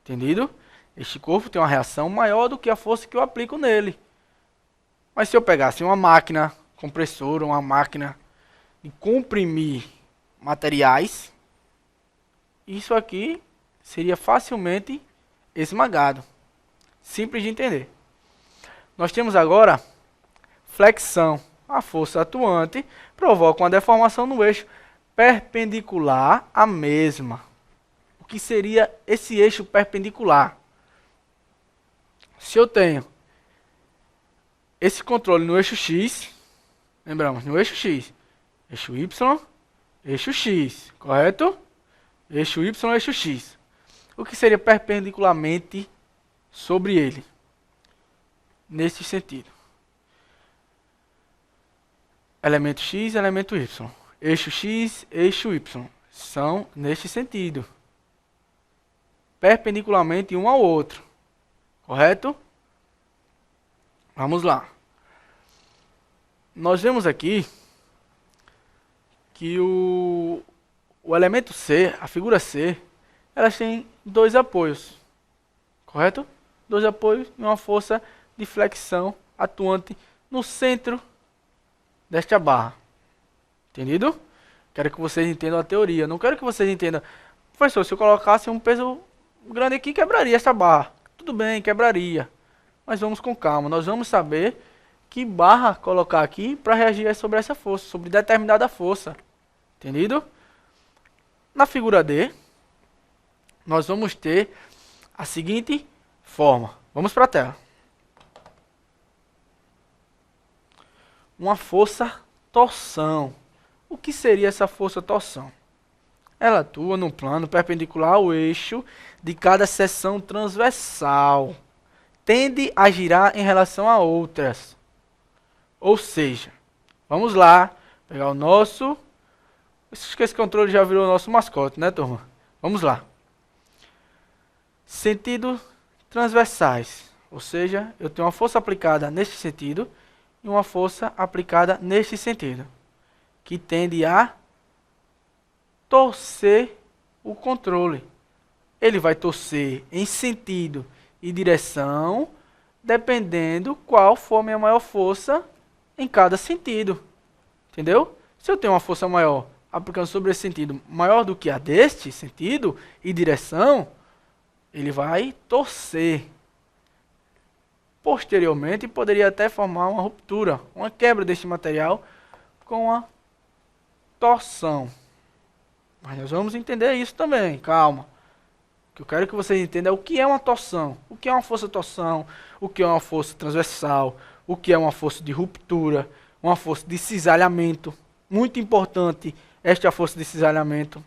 Entendido? Este corpo tem uma reação maior do que a força que eu aplico nele. Mas se eu pegasse uma máquina compressora, uma máquina de comprimir materiais, isso aqui seria facilmente esmagado. Simples de entender. Nós temos agora flexão. A força atuante provoca uma deformação no eixo perpendicular à mesma. O que seria esse eixo perpendicular? Se eu tenho esse controle no eixo X, lembramos, no eixo X, eixo Y, eixo X, correto? Eixo Y, eixo X. O que seria perpendicularmente sobre ele? neste sentido. Elemento x, elemento y. Eixo x, eixo y. São neste sentido. Perpendicularmente um ao outro. Correto? Vamos lá. Nós vemos aqui que o elemento C, a figura C, elas têm dois apoios. Correto? Dois apoios e uma força de flexão atuante no centro desta barra. Entendido? Quero que vocês entendam a teoria. Não quero que vocês entendam. Professor, se eu colocasse um peso grande aqui, quebraria esta barra. Tudo bem, quebraria. Mas vamos com calma. Nós vamos saber que barra colocar aqui para reagir sobre essa força, sobre determinada força. Entendido? Na figura D, nós vamos ter a seguinte forma. Vamos para a tela. Uma força torção. O que seria essa força torção? Ela atua no plano perpendicular ao eixo de cada seção transversal. Tende a girar em relação a outras. Ou seja, vamos lá, pegar o nosso... Acho que esse controle já virou o nosso mascote, né, turma? Vamos lá. Sentido transversais. Ou seja, eu tenho uma força aplicada neste sentido e uma força aplicada neste sentido, que tende a torcer o controle. Ele vai torcer em sentido e direção, dependendo qual for a minha maior força em cada sentido. Entendeu? Se eu tenho uma força maior aplicando sobre esse sentido maior do que a deste sentido e direção, ele vai torcer. Posteriormente, poderia até formar uma ruptura, uma quebra deste material com a torção. Mas nós vamos entender isso também, calma. O que eu quero que vocês entendam é o que é uma torção, o que é uma força torção, o que é uma força transversal, o que é uma força de ruptura, uma força de cisalhamento. Muito importante esta força de cisalhamento.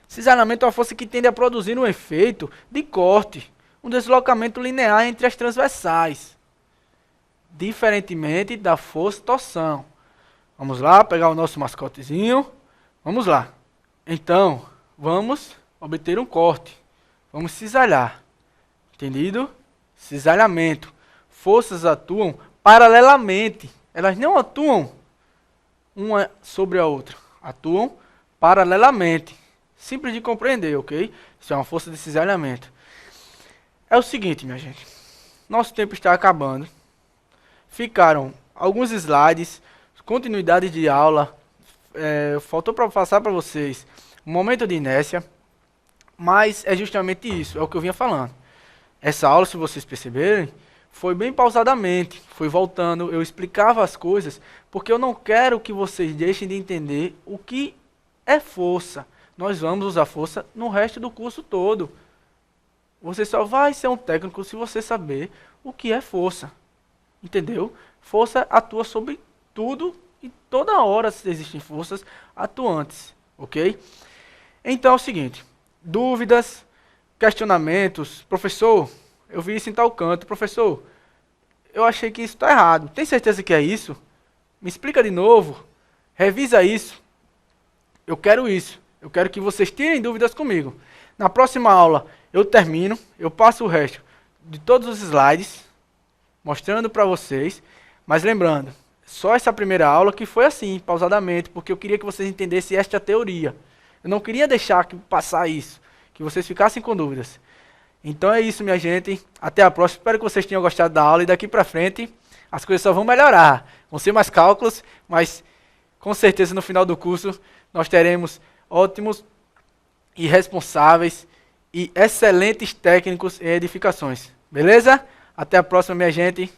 Cisalhamento é uma força que tende a produzir um efeito de corte, um deslocamento linear entre as transversais, diferentemente da força torção. Vamos lá, pegar o nosso mascotezinho. Vamos lá. Então, vamos obter um corte. Vamos cisalhar. Entendido? Cisalhamento. Forças atuam paralelamente. Elas não atuam uma sobre a outra. Atuam paralelamente. Simples de compreender, ok? Isso é uma força de cisalhamento. É o seguinte, minha gente. Nosso tempo está acabando. Ficaram alguns slides, continuidade de aula. Faltou para passar para vocês um momento de inércia. Mas é justamente isso, é o que eu vinha falando. Essa aula, se vocês perceberem, foi bem pausadamente. Foi voltando, eu explicava as coisas, porque eu não quero que vocês deixem de entender o que é força. Nós vamos usar força no resto do curso todo. Você só vai ser um técnico se você saber o que é força. Entendeu? Força atua sobre tudo e toda hora existem forças atuantes. Ok? Então é o seguinte. Dúvidas, questionamentos. Professor, eu vi isso em tal canto. Professor, eu achei que isso está errado. Tem certeza que é isso? Me explica de novo. Revisa isso. Eu quero isso. Eu quero que vocês tirem dúvidas comigo. Na próxima aula eu termino, eu passo o resto de todos os slides, mostrando para vocês. Mas lembrando, só essa primeira aula que foi assim, pausadamente, porque eu queria que vocês entendessem esta teoria. Eu não queria deixar passar isso, que vocês ficassem com dúvidas. Então é isso, minha gente. Até a próxima. Espero que vocês tenham gostado da aula e daqui para frente as coisas só vão melhorar. Vão ser mais cálculos, mas com certeza no final do curso nós teremos ótimos e responsáveis e excelentes técnicos em edificações. Beleza? Até a próxima, minha gente.